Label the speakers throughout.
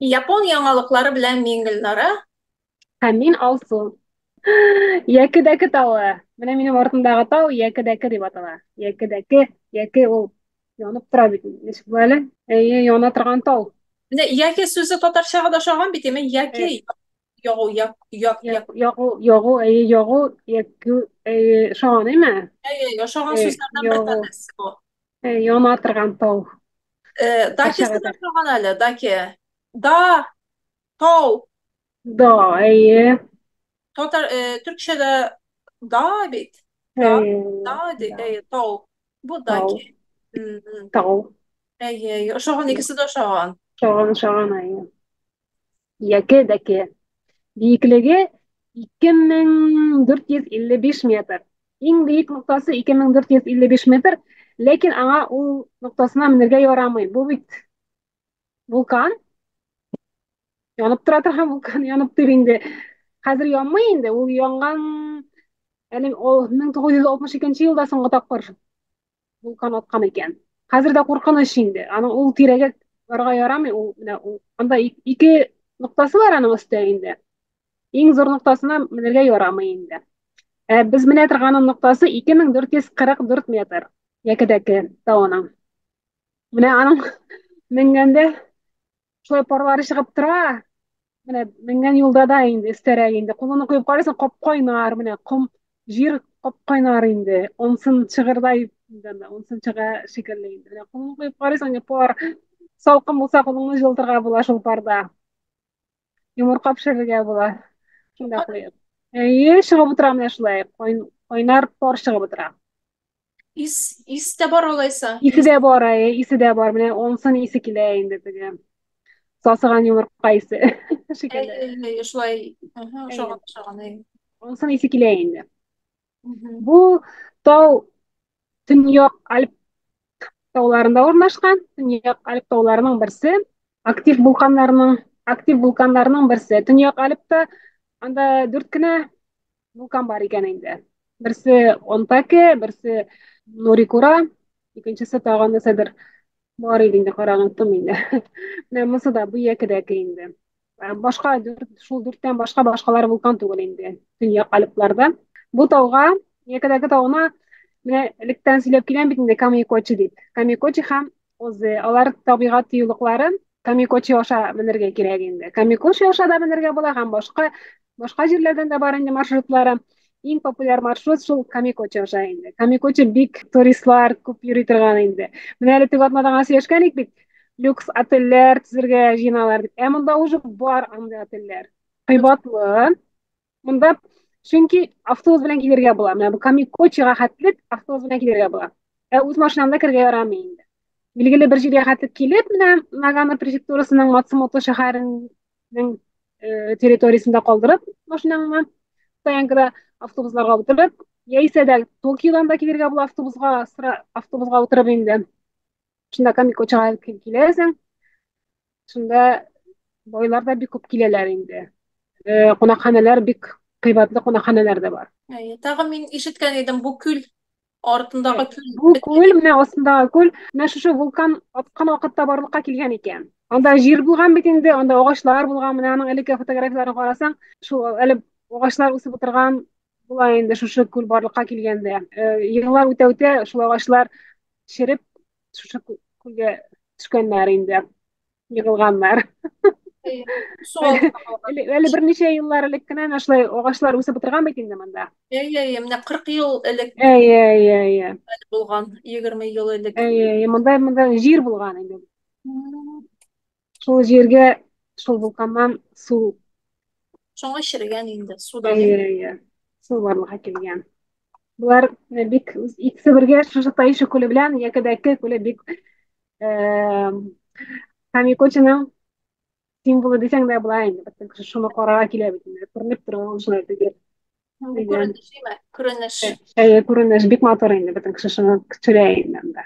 Speaker 1: Япон яңалыклары белән мин Гөлнара.
Speaker 2: Һәм мин Алсу. Йәкедәке тауы. Менә минем артымдагы тау Йәкедәке дип атала. Йәкедәке, Йәке ул янып тора бит. Ничек була әле? Әйе, яна торган тау.
Speaker 1: Менә яки сүзе татарчага да ошаган бит, эме?
Speaker 2: Э,
Speaker 1: Яки ягу, як.
Speaker 2: Ягу, әйе, ягу, Йәке, әйе, шаган әйме?
Speaker 1: Ошаган сүзләрдән бер
Speaker 2: Ягу,
Speaker 1: танәсе бу.
Speaker 2: яна торган тау.
Speaker 1: Дакисы да
Speaker 2: Карчыгыда.
Speaker 1: ошаган әле, даки. Да, тау.
Speaker 2: Да, әйе.
Speaker 1: Türkçe'de dağ bit. Dağ,
Speaker 2: Әйе,
Speaker 1: dağ,
Speaker 2: да,
Speaker 1: tağ. Bu da
Speaker 2: тау,
Speaker 1: ki. Hmm.
Speaker 2: тау.
Speaker 1: Ошаған ikisi de ошаған.
Speaker 2: Шаган, әйе. Йәкедәке. Биеклеге 2455 метр. Иң бейек ноктасы 2455 метр, ләкин аңа ул ноктасына менергә ярамый. Бу бит вулкан, янып тора торган вулкан, яныптыр инде. Хәзер янмый инде, ул янган әле 1962 елда соңгы тапкыр вулкан аткан икән. Хәзер дә куркыныч инде. Аның ул тирәгә барырга ярамый, ул менә ул анда ике ноктасы бар аның өстә инде. Иң зур ноктасына менергә ярамый инде. Без менә торган ноктасы 2444 метр. Йәкедәке тауының. Менә аның менгәндә шулай парлары чыгып тора. Менә менгән юлда да инде өстәрәк инде. Кулыңны куеп карыйсың, кап-кайнар, менә ком, җир кап-кайнар инде. Онсын чыгырдай инде, онсын чыга шикелле инде. Менә кулыңны куеп карыйсың, пар салкын булса кулыңны җылтырга була шул парда. Йомырка пешерергә була. Шунда куеп. Әйе, чыгып утыра менә шулай. Кайнар пар чыгып утыра.
Speaker 1: Is de var olaysa.
Speaker 2: Исе дә бар, исе дә бар. Менә онсын исе килә инде теге. Сасыган йомырка исе шикелле.
Speaker 1: Şulay.
Speaker 2: Әйе,
Speaker 1: Ошаған.
Speaker 2: онсын исе килә инде.
Speaker 1: Mhm.
Speaker 2: Бу тау Төньяк Альп тауларында урнашкан. Төньяк Альп тауларының берсе. Актив вулканнарның актив вулканнарның берсе. Төньяк Альпта анда 4 кенә вулкан бар икән инде. Берсе Онтаке, берсе Норикура, икенчесе тагын нәрсәдер бар иде инде, караган инде. Менә монысы да бу Йәкедәке инде. Башка шул дүрттән башкалар вулкан түгел инде. Төньяк Альпларда. Бу тауга, Йәкедәке тауына менә электән сөйләп киләм бит инде Камикочи дип. Камикочи һәм Озе, алар табигать тыюлыклары. Камикочи аша менергә кирәк инде. Камикочи аша да менергә була һәм башка җирләрдән дә бар инде маршрутлары. Иң популяр маршрут шул Камикочи аша инде. Камикочи бик туристлар күп йөри торган инде. Менә әле теге атнадан сөйләшкән бит, люкс отельләр төзергә җыеналар дип. Ә монда уже бар андый отельләр. Кыйбатлы. Монда чөнки автобус белән килергә була. Менә бу Камикочига хәтлек автобус белән килергә була. Ә үз машинамда кергә ярамый инде. Билгеле бер җиргә хәтлек килеп, менә Нагано префектурасының Мацумото шәһәренең территориясендә калдырып машинаңны, стоянкада автобусларга утырып, яисә дә Токиодан да килергә була автобусга утырып инде. Шунда Камикочига киләсең, шунда байлар да бик күп киләләр инде. Кунакханәләр бик кыйбатлы кунакханәләр дә бар.
Speaker 1: Тагын мин ишеткән идем, бу күл артындагы күл
Speaker 2: Бу күл,
Speaker 1: бетмәгән.
Speaker 2: менә астындагы күл, менә шушы вулкан аткан вакытта барлыкка килгән икән. Анда җир булган бит инде, анда агачлар булган, менә аның элекке фотографияларын карасаң, шул әле агачлар үсеп утырган була инде шушы күл барлыкка килгәндә. Еллар үтә-үтә шул агачлар череп, шушы күлгә төшкәннәр инде, егылганнар.
Speaker 1: Су астында калган.
Speaker 2: Әле берничә еллар элек кенә менә шулай агачлар үсеп утырган бит инде монда.
Speaker 1: Менә 40 ел элек
Speaker 2: Әйе, әйе, әйе.
Speaker 1: булган, 20 ел элек.
Speaker 2: Әйе, монда җир булган инде.
Speaker 1: Hmm.
Speaker 2: Шул җиргә, шул вулканнан су,
Speaker 1: Шуңа чирегән инде, судан.
Speaker 2: әйе, әйе, су барлыкка килгән. Булар бик икесе бергә шушы Таише күле белән Йәкедәке күле бик Камикочиның символы дисәң дә була инде. Бөтен кеше шуны карарга килә бит инде. Күренеп тора ул шулай теге.
Speaker 1: Бу күренеш име? Күренеш.
Speaker 2: Әйе, күренеш бик матур инде. Бөтен кеше шуны көтөрә инде анда.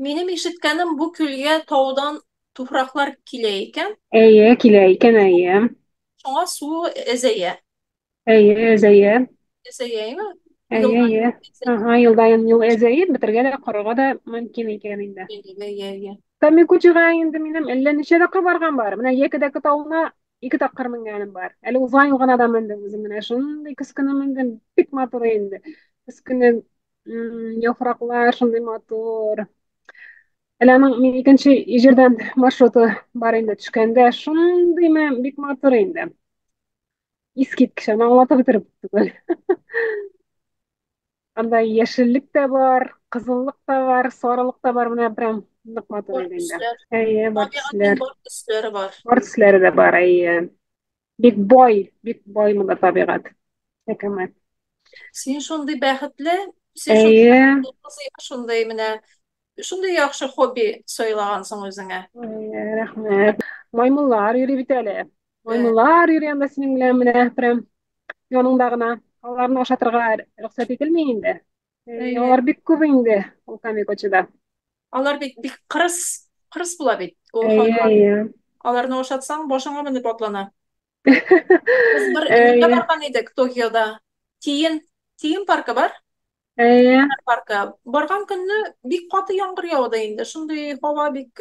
Speaker 1: Минем ишеткәнем, бу күлгә таудан туфраклар килә икән.
Speaker 2: Әйе, килә икән, әйе.
Speaker 1: Шуңа су әзәя.
Speaker 2: Әйе, әйе.
Speaker 1: Әзәяме?
Speaker 2: Әйе,
Speaker 1: Елдан
Speaker 2: әйе.
Speaker 1: әзәя.
Speaker 2: Ага, елдан ел әзәеп, бетергә дә карарга да мөмкин икән инде. Камикучига инде минем әллә ничә дәкъа барган бар. Менә Екидәке тавына 2 тапкыр менгәнем бар. Әле узган ел гына да мендем үзем менә шундый көскене мендем. Бик матур инде. Көскене яфраклар шундый матур. Әле аның мин икенче җирдән маршруты бар инде төшкәндә шундый бик матур инде. Искиткеч аны аңлатып бетереп түгел. Анда яшеллек тә бар, кызыллык та бар, сарылык та бар. Менә прям нык матур
Speaker 1: Бар
Speaker 2: иде инде.
Speaker 1: төсләр.
Speaker 2: Әйе, бар
Speaker 1: Табигатьнең
Speaker 2: төсләр.
Speaker 1: бар төсләре бар.
Speaker 2: Бар төсләре дә бар, әйе. Бик бай монда табигать. Хөкүмәт.
Speaker 1: Син шундый бәхетле, син шундый
Speaker 2: Әйе,
Speaker 1: бәхетле кызый, шундый менә шундый яхшы хобби сайлагансың үзеңә.
Speaker 2: әйе, рәхмәт. Маймыллар йөри бит әле.
Speaker 1: Э,
Speaker 2: Маймыллар йөри анда синең белән менә прям яныңда гына. Аларны ашатырга рөхсәт ителми инде.
Speaker 1: Әйе.
Speaker 2: Алар бик күп инде ул Камикочыда.
Speaker 1: Алар бик кырыс була бит. Ул
Speaker 2: Әйе,
Speaker 1: хайван.
Speaker 2: әйе.
Speaker 1: Аларны ашатсаң, башыңа менеп атлана. Без бер нигә
Speaker 2: Әйе,
Speaker 1: барган идек Токиода. Тиен, Тиен паркы бар.
Speaker 2: әйе,
Speaker 1: Паркы. Барган көнне бик каты яңгыр яуды инде. Шундый һава бик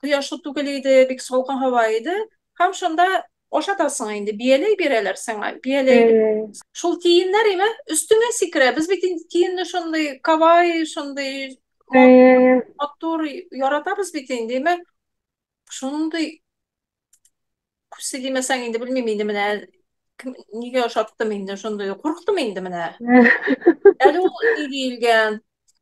Speaker 1: кояшлы түгел иде, бик салкын һава иде. Һәм шунда ашатасың инде. Бияләй бирәләр сиңа. Бияләй бир.
Speaker 2: әйе,
Speaker 1: Шул тиеннәр име? Өстеңә сикерә. Без бит инде тиенне шундый кавай, шундый
Speaker 2: әйе.
Speaker 1: матур яратабыз бит инде, име? Шундый күсе димәсәң инде белмим инде менә нигә ашаттым инде шундый курыктым инде менә. Әле ул ни диелгән?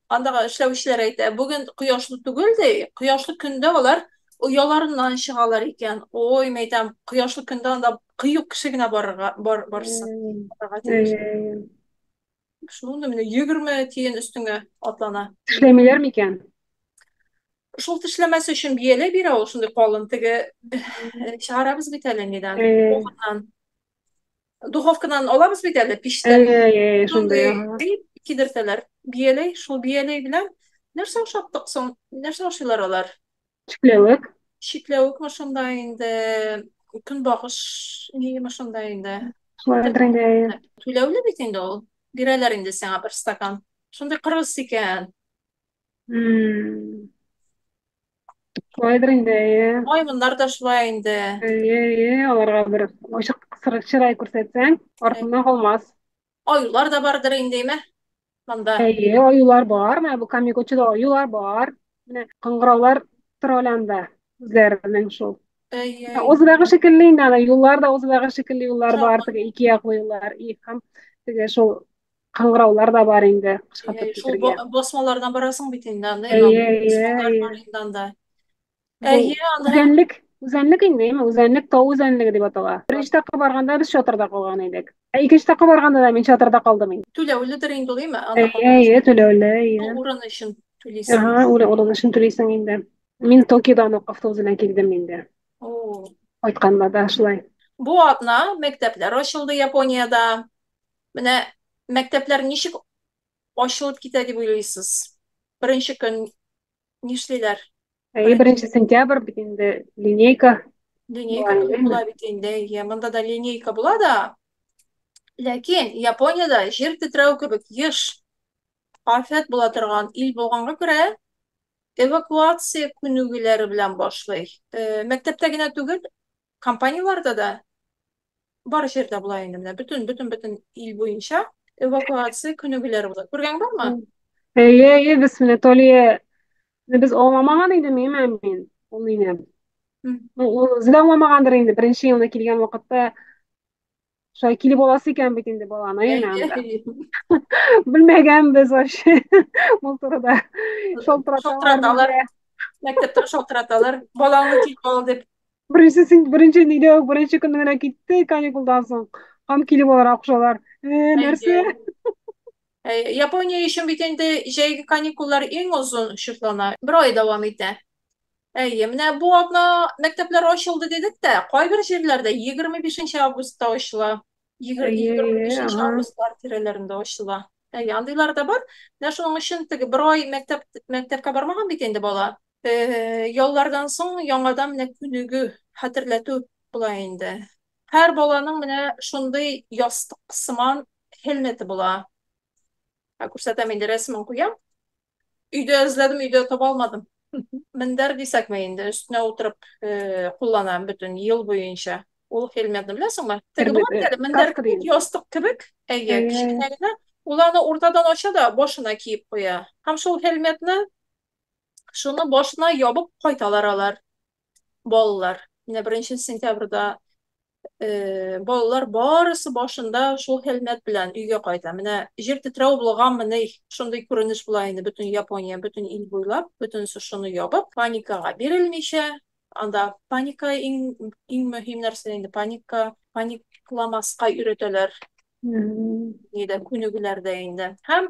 Speaker 1: Андагы эшләүчеләр әйтә, бүген кояшлы түгел ди, кояшлы көндә алар ояларыннан чыгалар икән. Ой, мәйтәм, кояшлы көндә анда кыюк кеше генә барсын. Барырга тиеш.
Speaker 2: Әйе.
Speaker 1: Шундый менә 20 тиен өстеңә атлана.
Speaker 2: Эшләмиләр микән?
Speaker 1: Шул тешләмәсе өчен бияләй бирә ул шундый калын теге чыгарабыз бит әле нидән.
Speaker 2: Әйе,
Speaker 1: Духовкадан алабыз бит әле пиштән.
Speaker 2: әйе, әйе, шундый,
Speaker 1: Шундый
Speaker 2: ага.
Speaker 1: кидертәләр. Бияләй, шул бияләй белән нәрсә ашаттык соң? Нәрсә ашыйлар алар?
Speaker 2: Чикләвек.
Speaker 1: Чикләвекме шунда инде, көнбагыш ниме шунда инде.
Speaker 2: Шулайдыр инде, әйе.
Speaker 1: Түләүле бит инде ул. Бирәләр инде сиңа бер стакан. Шундый кырыс икән.
Speaker 2: Шулайдыр инде, әйе.
Speaker 1: Маймыллар да шулай инде.
Speaker 2: Әйе, әйе, аларга бер ачык чырай күрсәтсәң, артыннан калмас.
Speaker 1: Аюлар да бардыр инде име? Монда.
Speaker 2: Әйе, аюлар бар, менә бу Камикочыда аюлар бар. Менә кыңгыраулар тора әле анда үзләренең шул.
Speaker 1: Әй,
Speaker 2: Узбагы шикелле инде аны юллар да узбагы шикелле юллар бар,
Speaker 1: чагын.
Speaker 2: теге ике яклы юллар, и һәм теге шул кыңгыраулар да бар инде кышкыртып
Speaker 1: Шул
Speaker 2: китергә.
Speaker 1: басмалардан барасың бит инде анда.
Speaker 2: Әйе, әйе,
Speaker 1: Басмалар
Speaker 2: әйе.
Speaker 1: бар инде анда.
Speaker 2: Бу
Speaker 1: Әйе, анда һәм
Speaker 2: үзәнлек инде, үзәнлек тау үзәнлеге дип атала. Беренче тапкыр барганда без чатырда калган идек. Икенче тапкыр барганда да мин чатырда калдым инде.
Speaker 1: түләүледер инде ул, име? Анда
Speaker 2: Әйе, әйе, түләүле, әйе.
Speaker 1: урын өчен түлисең.
Speaker 2: Ага, урын өчен түлисең инде. Мин Токиодан ук автобус белән килдем инде.
Speaker 1: О.
Speaker 2: Кайтканда да шулай.
Speaker 1: Бу атна мәктәпләр ачылды Япониядә. Менә мәктәпләр ничек ачылып китә дип уйлыйсыз? Беренче көн нишлиләр?
Speaker 2: Әйе, 1 сентябрь бит инде линейка
Speaker 1: Линейка
Speaker 2: була инде.
Speaker 1: була бит инде. Әйе, монда да линейка була да. Ләкин Япониядә җир тетрәү кебек еш афәт була торган ил булганга күрә эвакуация күнегүләре белән башлый. Мәктәптә генә түгел, компанияларда да бар җирдә була инде менә бөтен ил буенча эвакуация күнегүләре була. Күргән бармы?
Speaker 2: Әйе, әйе, без менә Толия без аңламаган идем мин. Ул мине. Ул үзе дә аңламагандыр инде. Беренче елына килгән вакытта шулай килеп аласы икән бит инде баланы әйе анда.
Speaker 1: Әйе.
Speaker 2: Белмәгәнбез вообще. Бу турыда шалтыраталар
Speaker 1: Шалтыраталар.
Speaker 2: безгә.
Speaker 1: Мәктәптә шалтыраталар. Балаңны килеп ал дип.
Speaker 2: Беренче нидә үк беренче көнне генә китте каникулдан соң. Һәм килеп алар акчалар. Нәрсә?
Speaker 1: Әйе. Япония өчен бит инде җәйге каникуллар иң озын шартлана. Бер ай дәвам итә. Әйе, менә бу атна мәктәпләр ачылды дидек тә, кайбер җирләрдә 25 августта ачыла.
Speaker 2: Әйе,
Speaker 1: 25
Speaker 2: ага.
Speaker 1: августлар тирәләрендә ачыла. Әйе, андыйлар да бар. Менә шуның өчен теге бер ай мәктәпкә бармаган бит инде бала. Яллардан соң яңадан менә күнегү, хәтерләтү була инде. Һәр баланың менә шундый ястык сыман хелмәте була. Күрсәтәм инде рәсемен куям. Өйдә эзләдем, өйдә таба алмадым. Minder dисәкме инде, өстенә утырып кулланам бөтен ел буенча. Ул Хелметне беләсеңме? Теге була бит әле, мендәр
Speaker 2: Каска
Speaker 1: кебек,
Speaker 2: дигән.
Speaker 1: ястык кебек. Әйе,
Speaker 2: Әйе.
Speaker 1: кечкенә генә. Ул аны уртадан ача да башына киеп куя. Һәм шул Хелметне шуны башына ябып кайталар алар, балалар. Менә 1 сентябрьдә балалар барысы башында шул хәлмәт белән өйгә кайта. Менә җир тетрәү булганмы ни, шундый күренеш була инде бөтен Япония, бөтен ил буйлап, бөтенесе шуны ябып, паникага бирелмичә, анда паника иң мөһим нәрсә инде, паникламаска өйрәтәләр.
Speaker 2: Мгм.
Speaker 1: Нидә күнегүләрдә инде. Һәм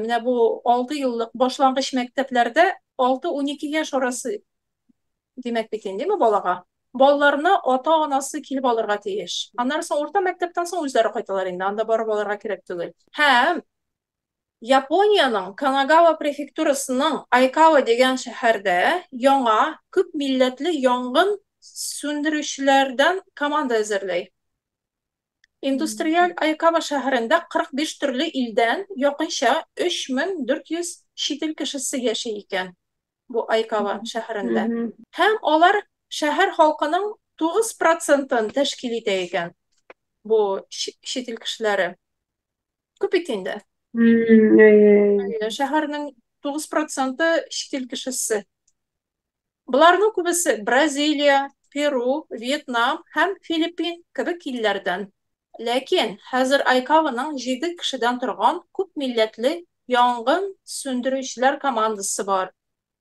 Speaker 1: менә бу 6 еллык башлангыч мәктәпләрдә 6-12 яшь арасы димәк бит инде балага. Балаларны ата-анасы килеп алырга тиеш. Аннары соң урта мәктәптән соң үзләре кайталар инде. Анда барып алырга кирәк түгел. Һәм Япониянең Канагава префектурасының Айкава дигән шәһәрдә яңа күп милләтле янгын сүндерүчеләрдән команда әзерләй. Индустриаль Айкава шәһәрендә 45 төрле илдән якынча 3400 чит ил кешесе яши икән. Бу Айкава шәһәрендә.
Speaker 2: Мгм.
Speaker 1: Һәм алар шәһәр халкының 9% тәшкил итә икән. Бу чит ил кешеләре. Күп бит инде.
Speaker 2: Әйе.
Speaker 1: Шәһәрнең 9% чит ил кешесе. Буларның күбесе Бразилия, Перу, Вьетнам һәм Филиппин кебек илләрдән. Ләкин хәзер Айкаваның 7 кешедән торган күп милләтле янгын сүндерүчеләр командасы бар.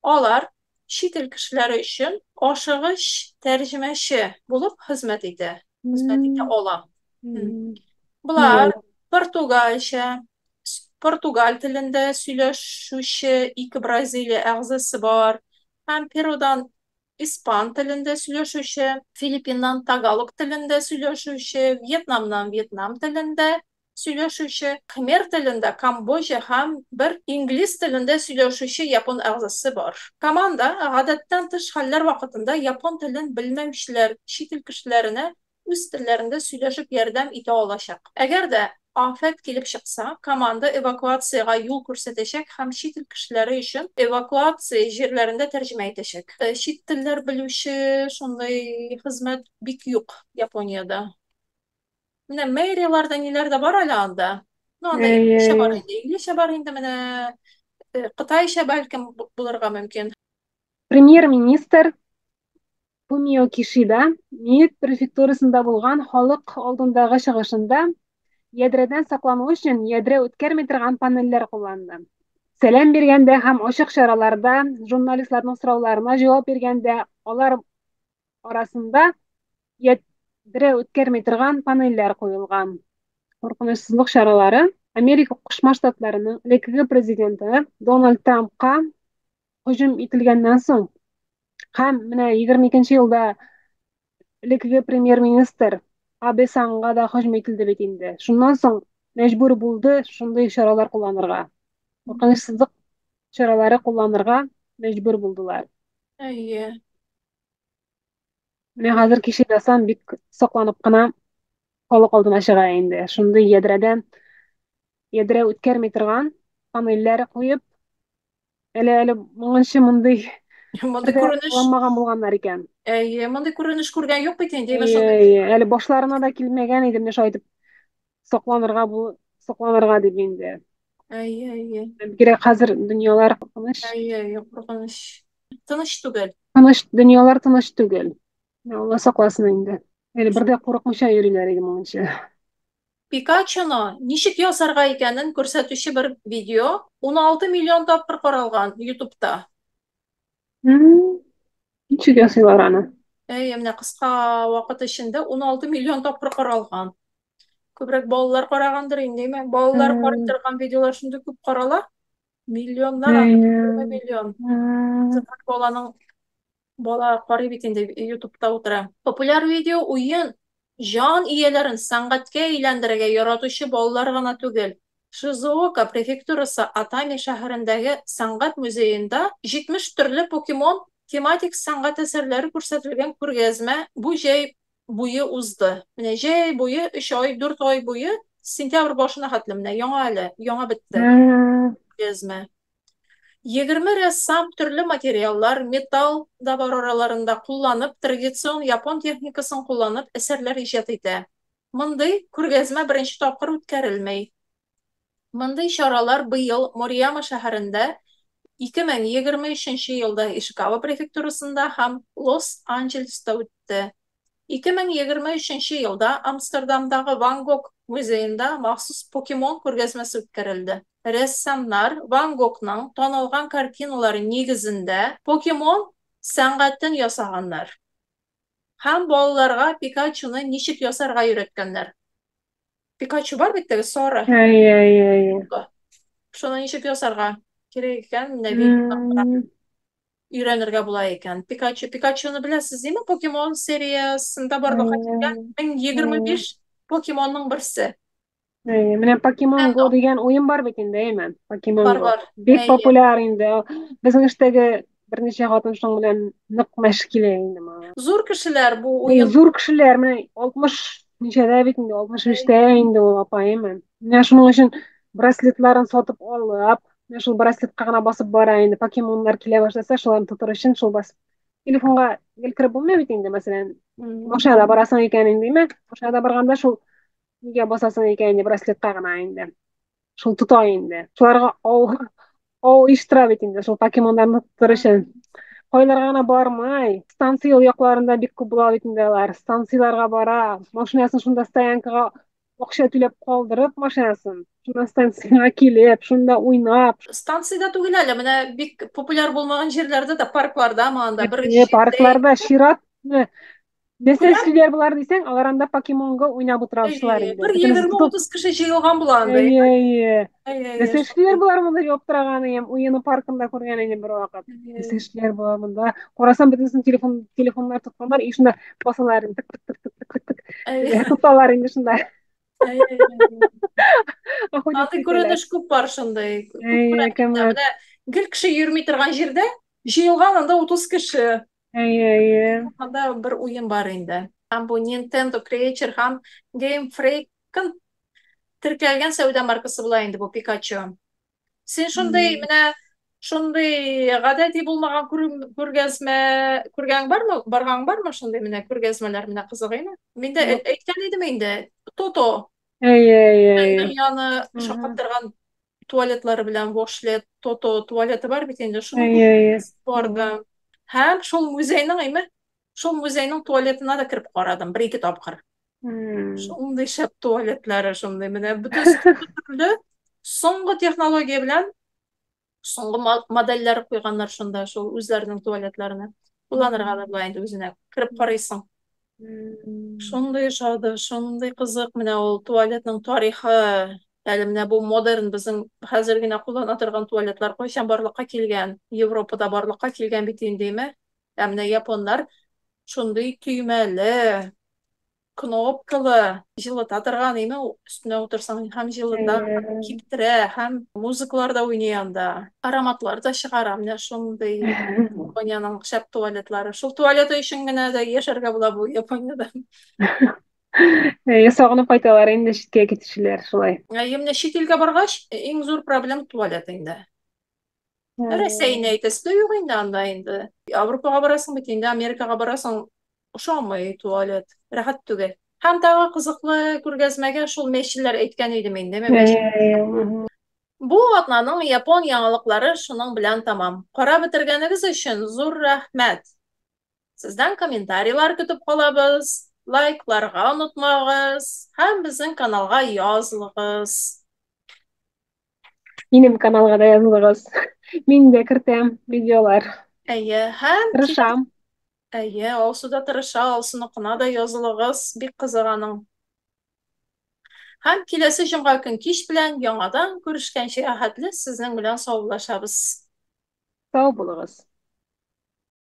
Speaker 1: Алар чит ил кешеләре өчен ашыгыч тәрҗемәче булып хезмәт итә. Хезмәт итә ала.
Speaker 2: Мгм.
Speaker 1: Булар португальча, португаль телендә сөйләшүче 2 Бразилия әгъзасы бар. Һәм Перудан испан телендә сөйләшүче, Филиппиннан тагалог телендә сөйләшүче, Вьетнамнан вьетнам телендә сөйләшүче, Khmer телендә Камбоджа һәм бер инглиз телендә сөйләшүче япон әгъзасы бар. Команда гадәттән тыш хәлләр вакытында япон телен белмәүчеләр, чит ил кешеләренә үз телләрендә сөйләшеп ярдәм итә алачак. Әгәр дә афәт килеп чыкса, команда эвакуацияга юл күрсәтәчәк һәм чит ил кешеләре өчен эвакуация җирләрендә тәрҗемә итәчәк. Чит телләр белүче шундый хезмәт бик юк Япониядә. Менә мэрияларда ниләр дә бар әле анда. Ну, анда инглизчә бар инде. Инглизчә бар инде менә Кытайча бәлкем булырга мөмкин.
Speaker 2: Премьер-министр Фумио Кишида Миит префектурасында булган халык алдындагы чыгышында ядрәдән саклану өчен ядрә үткәрми торган панельләр кулланды. Сәлам биргәндә һәм ачык чараларда журналистларның сорауларына җавап биргәндә алар арасында ядрә үткәрми торган панельләр куелган. Куркынычсызлык чаралары Америка Кушма Штатларының элеккеге президенты Дональд Трампка һөҗүм ителгәннән соң һәм менә 22 елда элеккеге премьер-министр Абе Санга да һөҗүм ителде бит инде. Шуннан соң мәҗбүр булды шундый чаралар кулланырга. Куркынычсызлык чаралары кулланырга мәҗбүр булдылар.
Speaker 1: Әйе.
Speaker 2: Менә хәзер Кишидасан бик сакланып кына халык алдына чыга инде. Шундый ядрә үткәрми торган панельләр куеп, әле моңынчы мондый
Speaker 1: Мондый
Speaker 2: бердә
Speaker 1: күренеш,
Speaker 2: кулланмаган булганнар икән.
Speaker 1: әйе, мондый күренеш күргән юк бит инде. Шундый
Speaker 2: Әле башларына да килмәгән иде менә шайтып сакланырга дип инде.
Speaker 1: әйе, әйе.
Speaker 2: Бигрәк хәзер дөньялар куркыныч.
Speaker 1: Әйе, куркыныч. Тыныч түгел.
Speaker 2: Дөньялар тыныч түгел. Алла сакласын инде. Әле бердә курыкмыйча йөриләр иде моңынчы.
Speaker 1: Пикачуны ничек ясарга икәнен күрсәтүче бер видео 16 миллион тапкыр каралган YouTube'та.
Speaker 2: Ничек ясыйлар аны?
Speaker 1: Әйе, менә кыска вакыт эчендә 16 миллион тапкыр каралган. Күбрәк балалар карагандыр инде. Балалар карый торган видеолар шундый күп карала. Миллионнар, 20 миллион. Бала карый бит инде YouTube'та утыра. Популяр видео уен жан ияләрен сәнгатькә әйләндерергә яратучы балалар гына түгел. Шизуока префектурасы Атами шәһәрендәге сәнгать музеенда 70 төрле покемон тематик сәнгать әсәрләре күрсәтелгән күргәзмә бу җәй буе узды. Менә җәй буе 3 ай, 4 ай буе сентябрь башына хәтле менә яңа бетте күргәзмә. 20 рәссам төрле материаллар, металл да бар араларында кулланып, традицион япон техникасын кулланып, әсәрләр иҗат итә. Мондый күргәзмә беренче тапкыр үткәрелмәй. Мондый чаралар быел Морияма шәһәрендә 2023 елда Ишикава префектурасында һәм Лос-Анджелеста үтте. 2023 елда Амстердамдагы Ван Гог музеенда махсус покемон күргәзмәсе үткәрелде. Рәссамнар Ван Гогның танылган картиналары нигезендә покемон сәнгатен ясаганнар. Һәм балаларга Пикачуны ничек ясарга өйрәткәннәр. Пикачу бар бит теге сары. Шуны ничек ясарга кирәк икән, менә видеодан өйрәнергә була икән. Пикачуны беләсез димме? Покемон сериясында барлыкка килгән 1025 покемонның берсе.
Speaker 2: Менә Pokemon Go дигән уен бар бит инде, әймен. Pokemon Go.
Speaker 1: Бар.
Speaker 2: Бик
Speaker 1: Әйе.
Speaker 2: популяр инде. Безнең эштәге берничә хатын шуның белән нык мәшк килә инде моңа.
Speaker 1: Зур кешеләр бу уен.
Speaker 2: Зур кешеләр менә 60 ничәдә бит инде, 65-тә инде ул апайым. Менә шуның өчен браслетларын сатып алып, менә шул браслетка гына басып бара инде. Покемоннар килә башласа, шуларны тотыр өчен шул басып. Телефонга кертеп булмый бит инде, мәсәлән. Машинада барасың икән инде, әйме? Машинада барганда шул нигә басасың икән инде, браслетка гына инде. Шул тота инде. Шуларга ау иштира бит инде, шул покемоннарны тотыр өчен. Кайларга гына бармай, станция якларында бик күп була бит инде алар. Станцияларга бара, машинасын шунда стоянкага акча түләп калдырып машинасын. Шунда станциягә килеп, шунда уйнап.
Speaker 1: Станциядә түгел әле, менә бик популяр булмаган җирләрдә дә, паркларда, манда бер
Speaker 2: Паркларда чират Нәсәслеләр булар дисәң, алар анда Покемонга уйнап утыручылар инде.
Speaker 1: Бер 20-30 кеше җыелган була анда.
Speaker 2: Нәсәслеләр булар монда яптырган идем, уены паркында күргән идем бер вакыт. Нәсәслеләр булар монда. Карасам бөтенсен телефоннар тотканнар, и шунда басалар инде. Тоталар инде шунда.
Speaker 1: Анда күренеш күп бар шундай. Менә гел кеше йөрми торган җирдә җыелган анда 30 кеше. Анда бер уен бар инде. Һәм бу Nintendo Creature һәм Game Freak теркәлгән сәүдә маркасы була инде бу Pikachu. Син шундай менә шундай гадәти булмаган күргәзмә күргән бармы? Барган бармы шундай менә күргәзмәләр менә кызык име? Мин дә әйткән идем инде. Тото. Дөньяны шаккаттырган туалетлары белән Washlet Тото туалеты бар бит инде. Шуны бардым. Һәм шул музейның әйме? Шул музейның туалетына да кирип карадым, 1-2 тапкыр. Шундый шәп туалетлары, шундый менә бөтен соңгы технология белән соңгы модельләр куйганнар шунда, шул үзләренең туалетларына. Кулланырга да була инде үзенә. Кирип карыйсың. Шундый шады, шундый кызык менә ул туалетның тарихы. Әле менә бу модерн безнең хәзер генә куллана торган туалетлар кайчан барлыкка килгән? Европада барлыкка килгән бит инде, менә японнар шундый төймәле, кнопкалы, җылыта торган име, өстенә утырсаң һәм җылыта, киптерә, һәм музыкалар да уйный анда. Ароматлар да чыгара, менә шундый Япониянең шәп туалетлары. Шул туалет өчен генә дә яшәргә була бу Япониядә.
Speaker 2: Сагынып кайталар инде читкә китүчеләр шулай.
Speaker 1: Менә чит илгә баргач, иң зур проблема туалет инде. Рәсәйне әйтәсе дә юк инде анда инде. Европага барасың бит инде, Америкага барасың, ошамый туалет, рәхәт түгел. Һәм тагы кызыклы күргәзмәгә шул мәчеләр әйткән идем инде. Бу атнаның Япон яңалыклары шуның белән тамам. Карап бетергәнегез өчен зур рәхмәт. Сездән комментарийлар көтеп калабыз. Лайкларга онытмагыз һәм безнең каналга язылыгыз.
Speaker 2: Минем каналга да язылыгыз. Мин дә кертәм видеолар.
Speaker 1: Һәм
Speaker 2: тырышам.
Speaker 1: Алсуда тырыша, алсыныкына да язылыгыз, бик кызыганың. Һәм киләсе җомга көн кич белән яңадан күрешкәнче хәтле сезнең белән саулашабыз.
Speaker 2: Сау булыгыз.